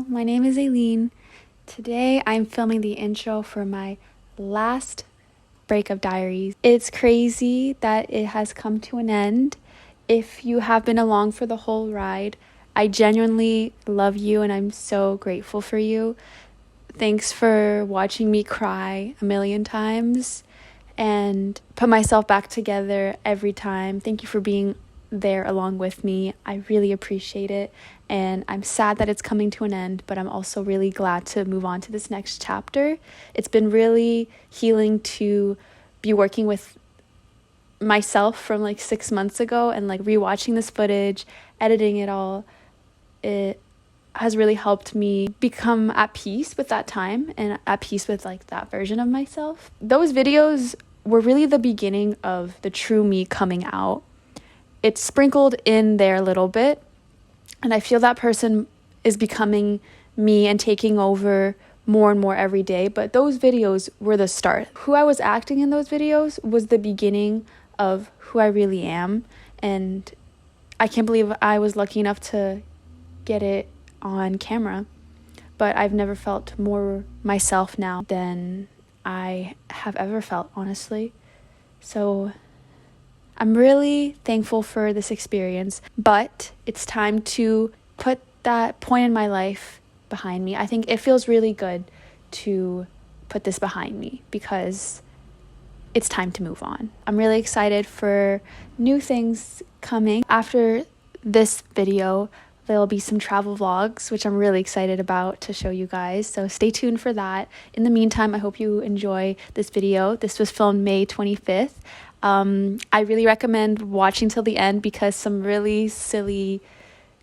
my name is Eileen. Today I'm filming the intro for my last break of diaries. It's crazy that it has come to an end. If you have been along for the whole ride, I genuinely love you and I'm so grateful for you. Thanks for watching me cry a million times and put myself back together every time. Thank you for being there along with me. I really appreciate it, and I'm sad that it's coming to an end, but I'm also really glad to move on to this next chapter. It's been really healing to be working with myself from like 6 months ago and like rewatching this footage, editing it all. It has really helped me become at peace with that time and at peace with like that version of myself. Those videos were really the beginning of the true me coming out. It's sprinkled in there a little bit, and I feel that person is becoming me and taking over more and more every day, but those videos were the start. Who I was acting in those videos was the beginning of who I really am, and I can't believe I was lucky enough to get it on camera, but I've never felt more myself now than I have ever felt, honestly. So I'm really thankful for this experience, but it's time to put that point in my life behind me. I think it feels really good to put this behind me because it's time to move on. I'm really excited for new things coming. After this video, there'll be some travel vlogs, which I'm really excited about to show you guys. So stay tuned for that. In the meantime, I hope you enjoy this video. This was filmed May 25th. I really recommend watching till the end because some really silly,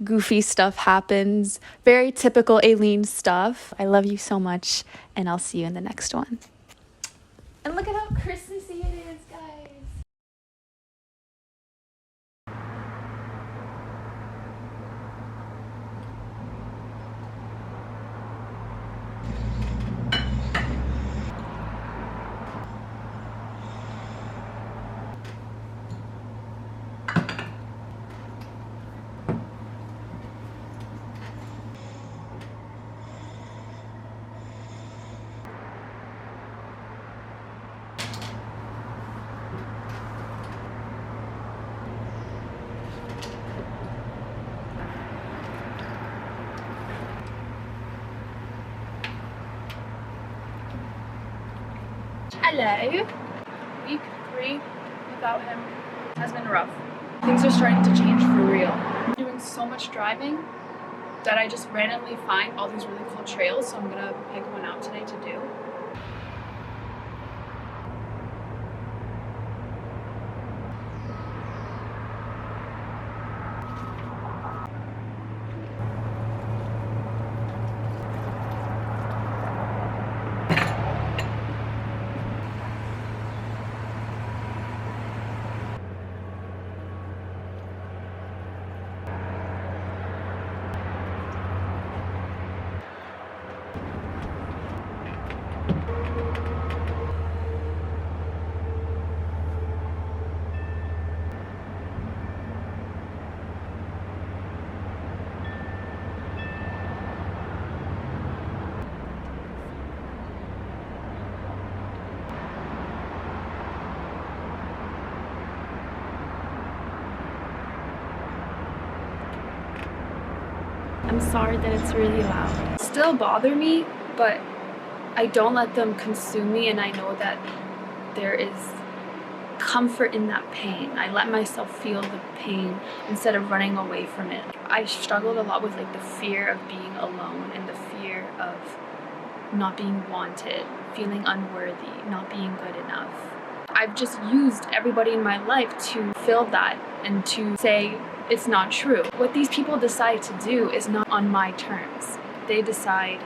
goofy stuff happens. Very typical Eileen stuff. I love you so much, and I'll see you in the next one. And look at how Christmassy it is, guys. Hello. Week 3 without him has been rough. Things are starting to change for real. I'm doing so much driving that I just randomly find all these really cool trails, so I'm gonna pick one out today to do. I'm sorry that it's really loud. Still bother me, but I don't let them consume me, and I know that there is comfort in that pain. I let myself feel the pain instead of running away from it. I struggled a lot with like the fear of being alone and the fear of not being wanted, feeling unworthy, not being good enough. I've just used everybody in my life to fill that and to say it's not true. What these people decide to do is not on my terms. They decide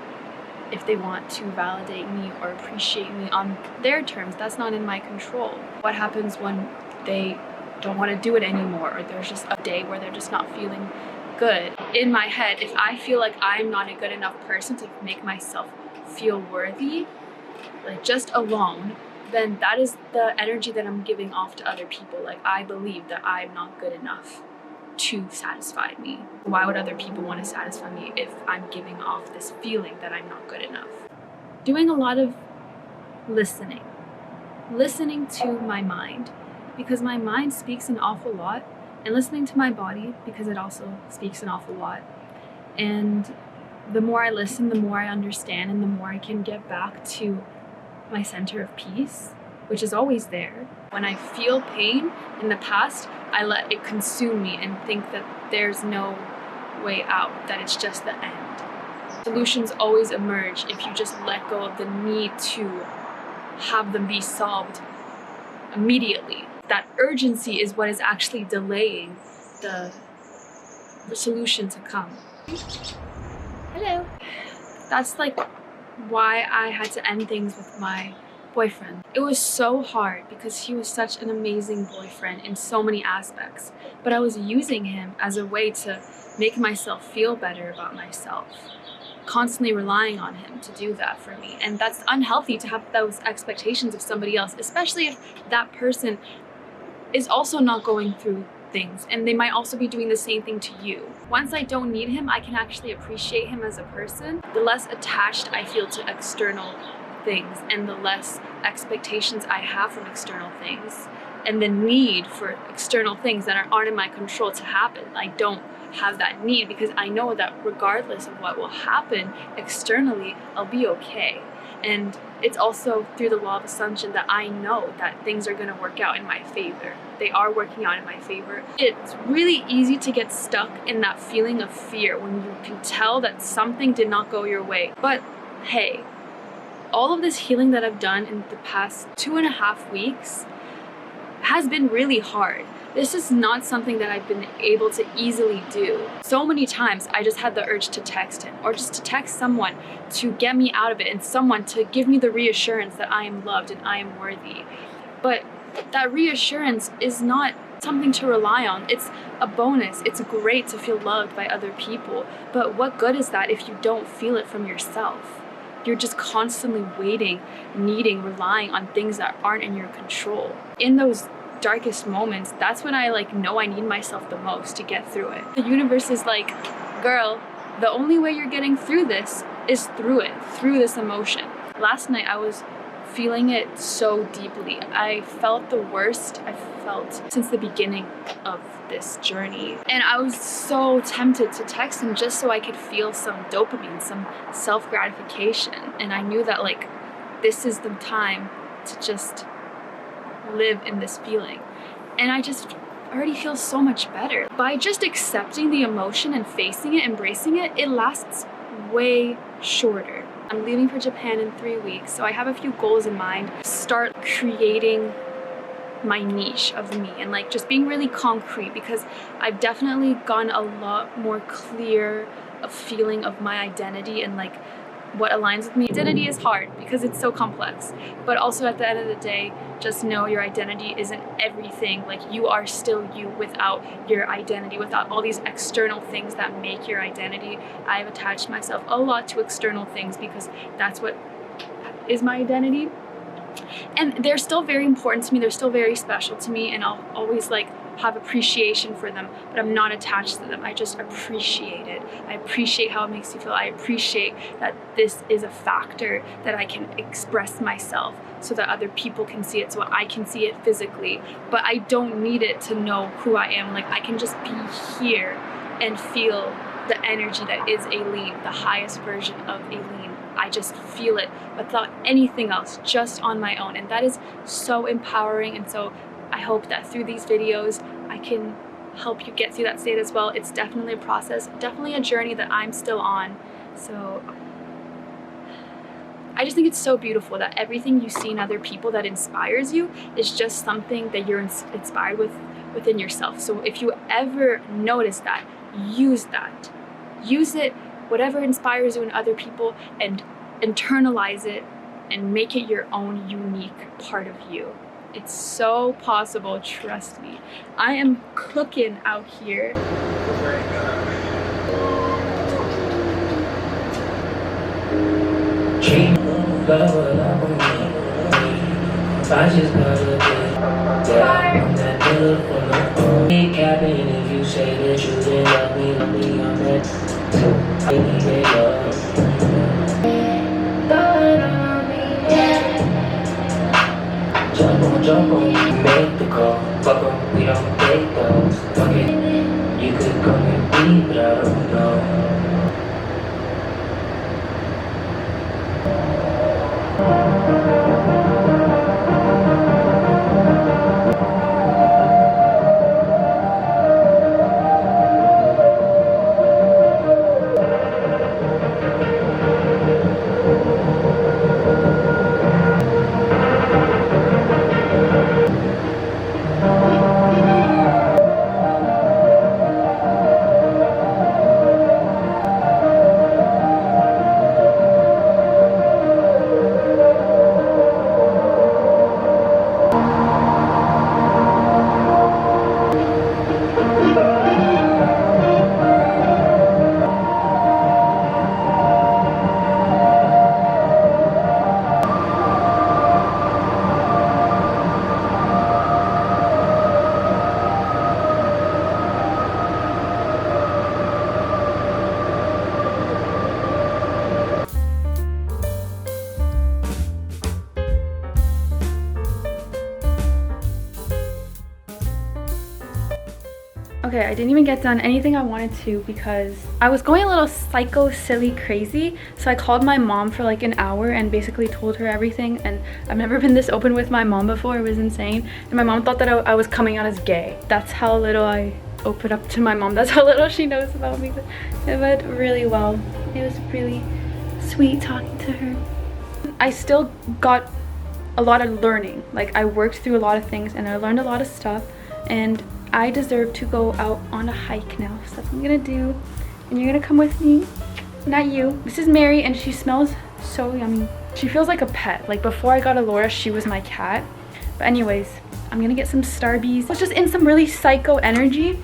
if they want to validate me or appreciate me on their terms. That's not in my control. What happens when they don't want to do it anymore, or there's just a day where they're just not feeling good? In my head, if I feel like I'm not a good enough person to make myself feel worthy, like just alone, then that is the energy that I'm giving off to other people. Like I believe that I'm not good enough. to satisfy me. Why would other people want to satisfy me if I'm giving off this feeling that I'm not good enough? Doing a lot of listening to my mind, because my mind speaks an awful lot, and listening to my body because it also speaks an awful lot. And the more I listen, the more I understand, and the more I can get back to my center of peace, which is always there. When I feel pain in the past, I let it consume me and think that there's no way out, that it's just the end. Solutions always emerge if you just let go of the need to have them be solved immediately. That urgency is what is actually delaying the solution to come. Hello. That's like why I had to end things with my boyfriend. It was so hard because he was such an amazing boyfriend in so many aspects, but I was using him as a way to make myself feel better about myself, constantly relying on him to do that for me. And that's unhealthy to have those expectations of somebody else, especially if that person is also not going through things and they might also be doing the same thing to you. Once I don't need him, I can actually appreciate him as a person. The less attached I feel to external things and the less expectations I have from external things and the need for external things that aren't in my control to happen. I don't have that need because I know that regardless of what will happen externally, I'll be okay. And it's also through the law of assumption that I know that things are going to work out in my favor. They are working out in my favor. It's really easy to get stuck in that feeling of fear when you can tell that something did not go your way. But hey, all of this healing that I've done in the past 2.5 weeks has been really hard. This is not something that I've been able to easily do. So many times I just had the urge to text him or just to text someone to get me out of it and someone to give me the reassurance that I am loved and I am worthy. But that reassurance is not something to rely on. It's a bonus. It's great to feel loved by other people. But what good is that if you don't feel it from yourself? You're just constantly waiting, needing, relying on things that aren't in your control. In those darkest moments, that's when I know I need myself the most to get through it. The universe is like, girl, the only way you're getting through this is through it, through this emotion. Last night I was feeling it so deeply. I felt the worst I felt since the beginning of this journey. And I was so tempted to text him just so I could feel some dopamine, some self-gratification. And I knew that this is the time to just live in this feeling. And I just already feel so much better. By just accepting the emotion and facing it, embracing it, it lasts way shorter. I'm leaving for Japan in 3 weeks, so I have a few goals in mind. Start creating my niche of me and just being really concrete, because I've definitely gotten a lot more clear of feeling of my identity and what aligns with me. Identity is hard because it's so complex, but also at the end of the day, just know your identity isn't everything. You are still you without your identity, without all these external things that make your identity. I've attached myself a lot to external things because that's what is my identity. And they're still very important to me, they're still very special to me, and I'll always have appreciation for them, but I'm not attached to them. I just appreciate it. I appreciate how it makes me feel. I appreciate that this is a factor that I can express myself so that other people can see it, so I can see it physically. But I don't need it to know who I am. I can just be here and feel the energy that is Eileen, the highest version of Eileen. I just feel it without anything else, just on my own. And that is so empowering. And so I hope that through these videos, I can help you get through that state as well. It's definitely a process, definitely a journey that I'm still on. So I just think it's so beautiful that everything you see in other people that inspires you is just something that you're inspired within yourself. So if you ever notice that, use it, whatever inspires you in other people, and internalize it and make it your own unique part of you. It's so possible, trust me. I am cooking out here. Bye. say that you didn't love me, I'm ready. I need love. Jump on, make the call. Fuck 'em, we don't take those. Fuck it, you could come with me, but I don't know. Okay, I didn't even get done anything I wanted to because I was going a little psycho, silly, crazy. So I called my mom for like an hour and basically told her everything. And I've never been this open with my mom before. It was insane. And my mom thought that I was coming out as gay. That's how little I opened up to my mom. That's how little she knows about me. It went really well. It was really sweet talking to her. I still got a lot of learning. Like, I worked through a lot of things and I learned a lot of stuff. And I deserve to go out on a hike now. So that's what I'm gonna do. And you're gonna come with me. Not you. This is Mary and she smells so yummy. She feels like a pet. Like, before I got Alora, she was my cat. But anyways, I'm gonna get some Starbies. I was just in some really psycho energy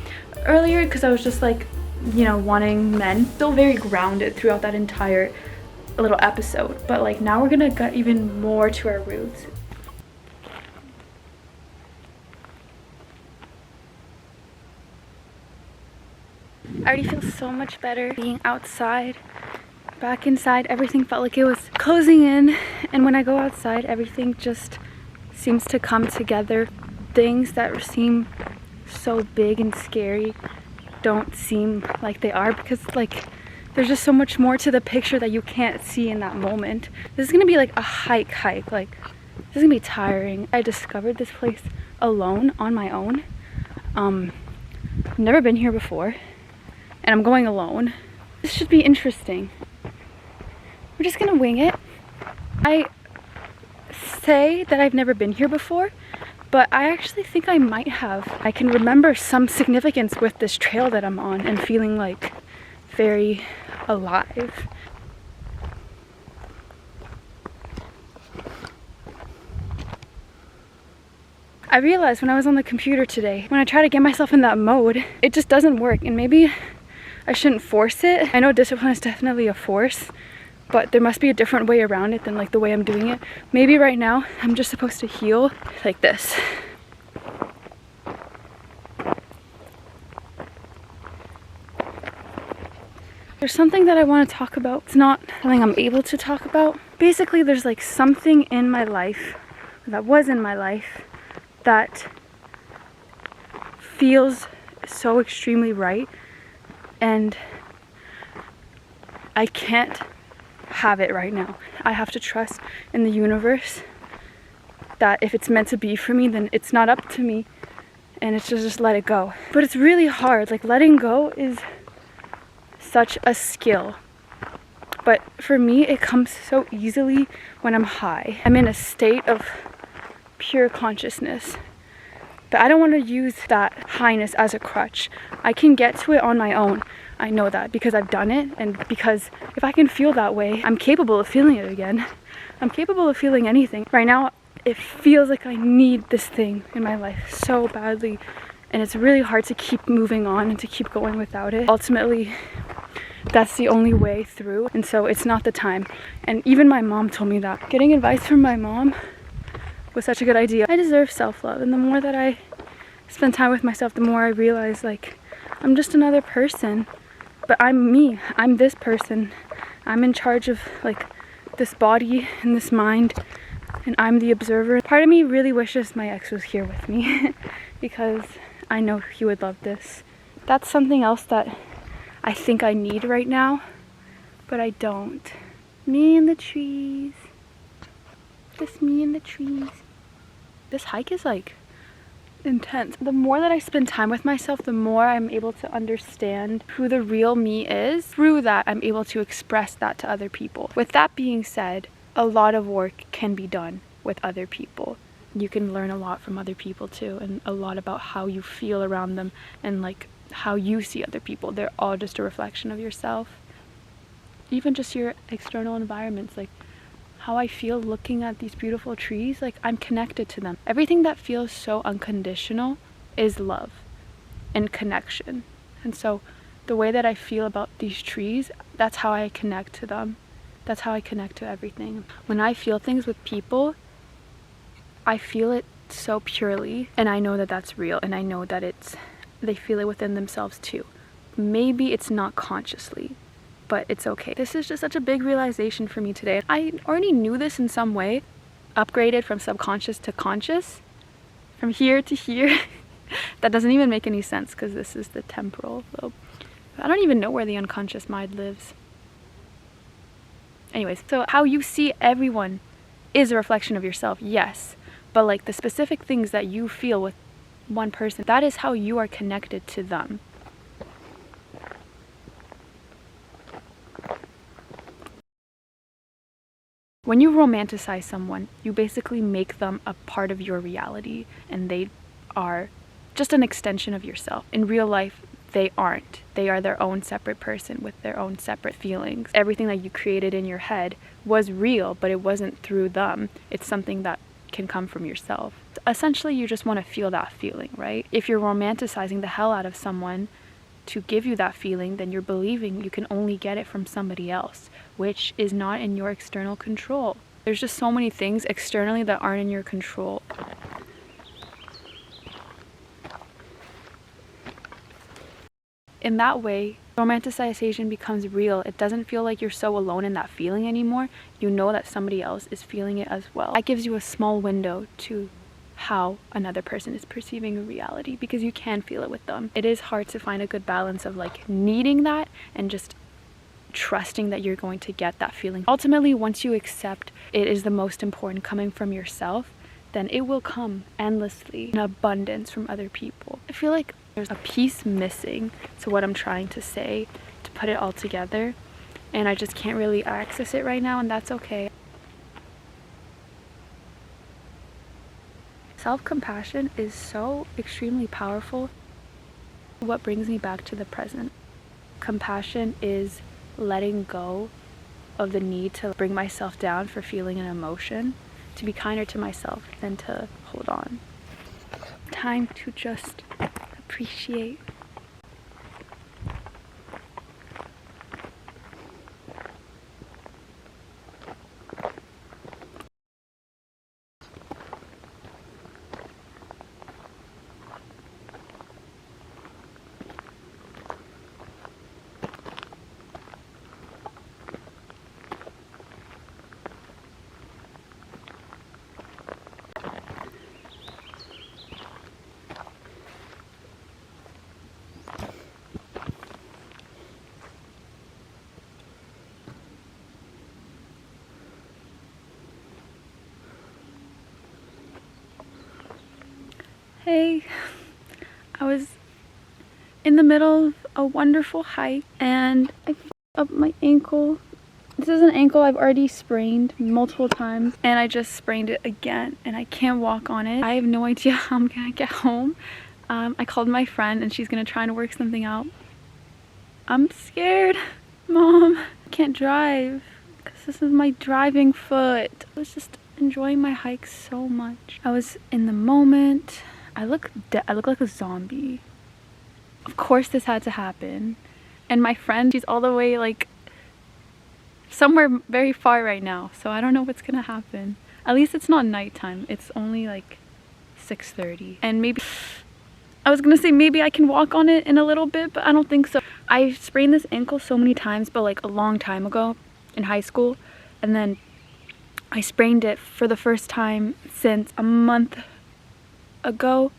earlier because I was just like, you know, wanting men. Still very grounded throughout that entire little episode. But like, now we're gonna get even more to our roots. I already feel so much better being outside. Back inside, everything felt like it was closing in. And when I go outside, everything just seems to come together. Things that seem so big and scary don't seem like they are because like there's just so much more to the picture that you can't see in that moment. This is gonna be like a hike. Like, this is gonna be tiring. I discovered this place alone on my own. I've never been here before. And I'm going alone. This should be interesting. We're just gonna wing it. I say that I've never been here before, but I actually think I might have. I can remember some significance with this trail that I'm on and feeling like very alive. I realized when I was on the computer today, when I try to get myself in that mode, it just doesn't work. And maybe I shouldn't force it. I know discipline is definitely a force, but there must be a different way around it than like the way I'm doing it. Maybe right now I'm just supposed to heal like this. There's something that I want to talk about. It's not something I'm able to talk about. Basically, there's like something in my life, that was in my life, that feels so extremely right. And I can't have it right now. I have to trust in the universe that if it's meant to be for me, then it's not up to me and it's just let it go. But it's really hard. Like, letting go is such a skill. But for me, it comes so easily when I'm high. I'm in a state of pure consciousness. But I don't want to use that highness as a crutch. I can get to it on my own. I know that because I've done it, and because if I can feel that way, I'm capable of feeling it again. I'm capable of feeling anything. Right now, it feels like I need this thing in my life so badly, and it's really hard to keep moving on and to keep going without it. Ultimately, that's the only way through, and so it's not the time. And even my mom told me that. Getting advice from my mom was such a good idea. I deserve self-love, and the more that I spend time with myself, the more I realize like I'm just another person. But I'm me. I'm this person. I'm in charge of like this body and this mind, and I'm the observer. Part of me really wishes my ex was here with me because I know he would love this. That's something else that I think I need right now, but I don't. Me and the trees. Just me and the trees. This hike is like intense. The more that I spend time with myself, the more I'm able to understand who the real me is. Through that, I'm able to express that to other people. With that being said, a lot of work can be done with other people. You can learn a lot from other people too, and a lot about how you feel around them and like how you see other people. They're all just a reflection of yourself. Even just your external environments, like how I feel looking at these beautiful trees, like I'm connected to them. Everything that feels so unconditional is love and connection. And so the way that I feel about these trees, that's how I connect to them. That's how I connect to everything. When I feel things with people, I feel it so purely, and I know that that's real, and I know that they feel it within themselves too. Maybe it's not consciously, but it's okay. This is just such a big realization for me today. I already knew this in some way, upgraded from subconscious to conscious, from here to here. That doesn't even make any sense because this is the temporal lobe. I don't even know where the unconscious mind lives. Anyways, so how you see everyone is a reflection of yourself, yes, but like the specific things that you feel with one person, that is how you are connected to them. When you romanticize someone, you basically make them a part of your reality, and they are just an extension of yourself. In real life, they aren't. They are their own separate person with their own separate feelings. Everything that you created in your head was real, but it wasn't through them. It's something that can come from yourself. Essentially, you just want to feel that feeling, right? If you're romanticizing the hell out of someone to give you that feeling, then you're believing you can only get it from somebody else, which is not in your external control. There's just so many things externally that aren't in your control. In that way, romanticization becomes real. It doesn't feel like you're so alone in that feeling anymore. You know that somebody else is feeling it as well. That gives you a small window to how another person is perceiving a reality, because you can feel it with them. It is hard to find a good balance of like needing that and just trusting that you're going to get that feeling. Ultimately, once you accept it is the most important coming from yourself, then it will come endlessly in abundance from other people. I feel like there's a piece missing to what I'm trying to say to put it all together, and I just can't really access it right now, and that's okay. Self-compassion is so extremely powerful. What brings me back to the present. Compassion is letting go of the need to bring myself down for feeling an emotion, to be kinder to myself than to hold on. Time to just appreciate. Hey, I was in the middle of a wonderful hike and I f***ed up my ankle. This is an ankle I've already sprained multiple times, and I just sprained it again and I can't walk on it. I have no idea how I'm gonna get home. I called my friend and she's gonna try and work something out. I'm scared, Mom. I can't drive because this is my driving foot. I was just enjoying my hike so much. I was in the moment. I look like a zombie. Of course this had to happen. And my friend, she's all the way like somewhere very far right now, so I don't know what's gonna happen. At least it's not nighttime. It's only like 6:30, and maybe I was gonna say maybe I can walk on it in a little bit, but I don't think so. I sprained this ankle so many times, but like a long time ago in high school, and then I sprained it for the first time since a month ago,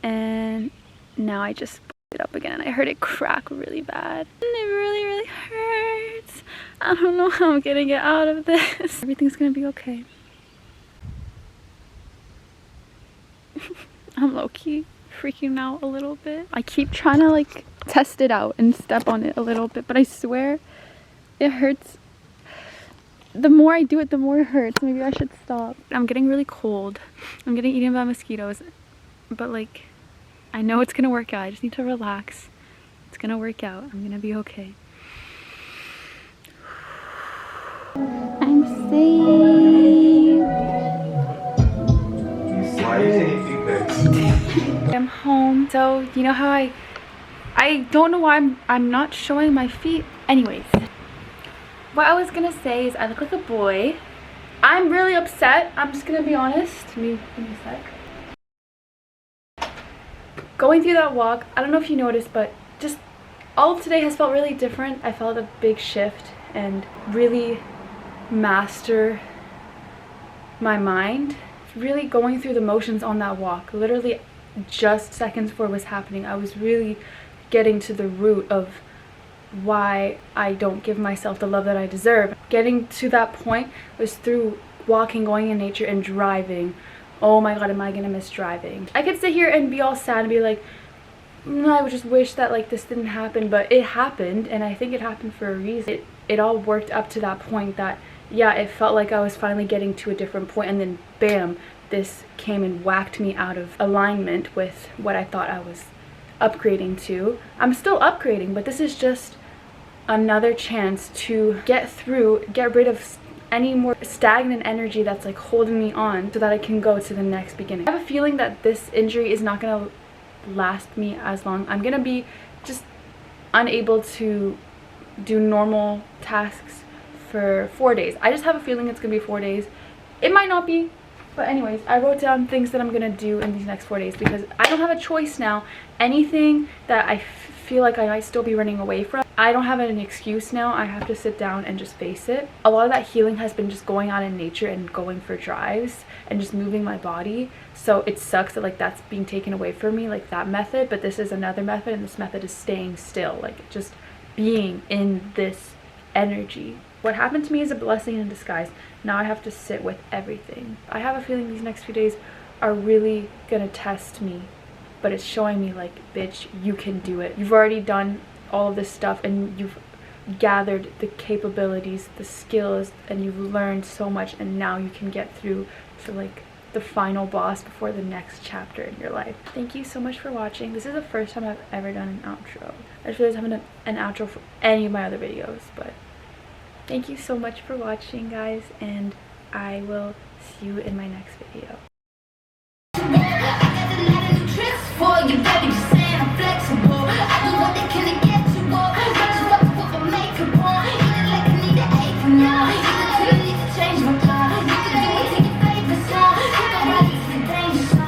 and now I just it up again and I heard it crack really bad. And it really, really hurts. I don't know how I'm gonna get out of this. Everything's gonna be okay. I'm low-key freaking out a little bit. I keep trying to like test it out and step on it a little bit, but I swear it hurts. The more I do it, the more it hurts. Maybe I should stop. I'm getting really cold. I'm getting eaten by mosquitoes, but like I know it's gonna work out. I just need to relax. It's gonna work out. I'm gonna be okay. I'm safe. Why are you taking feedback? I'm home. So you know how I don't know why I'm not showing my feet. Anyways, what I was gonna say is I look like a boy. I'm really upset. I'm just gonna be honest. Give me a sec. Going through that walk, I don't know if you noticed, but just all of today has felt really different. I felt a big shift and really master my mind. Really going through the motions on that walk. Literally just seconds before it was happening, I was really getting to the root of why I don't give myself the love that I deserve. Getting to that point was through walking, going in nature, and driving. Oh my god, am I gonna miss driving. I could sit here and be all sad and be like, no, I would just wish that like this didn't happen, but it happened, and I think it happened for a reason. It all worked up to that point that, yeah, it felt like I was finally getting to a different point, and then bam, this came and whacked me out of alignment with what I thought I was upgrading to. I'm still upgrading, but this is just another chance to get rid of any more stagnant energy that's like holding me on so that I can go to the next beginning. I have a feeling that this injury is not gonna last me as long. I'm gonna be just unable to do normal tasks for 4 days. I just have a feeling it's gonna be 4 days. It might not be, but anyways, I wrote down things that I'm gonna do in these next 4 days because I don't have a choice now. Anything that I feel like I might still be running away from, I don't have an excuse now. I have to sit down and just face it. A lot of that healing has been just going out in nature and going for drives and just moving my body. So it sucks that like that's being taken away from me, like that method, but this is another method, and this method is staying still, like just being in this energy. What happened to me is a blessing in disguise. Now I have to sit with everything. I have a feeling these next few days are really gonna test me, but it's showing me like, bitch, you can do it. You've already done all of this stuff and you've gathered the capabilities, the skills, and you've learned so much, and now you can get through to like the final boss before the next chapter in your life. Thank you so much for watching. This is the first time I've ever done an outro. I just realized I haven't done an outro for any of my other videos, but thank you so much for watching, guys, and I will see you in my next video.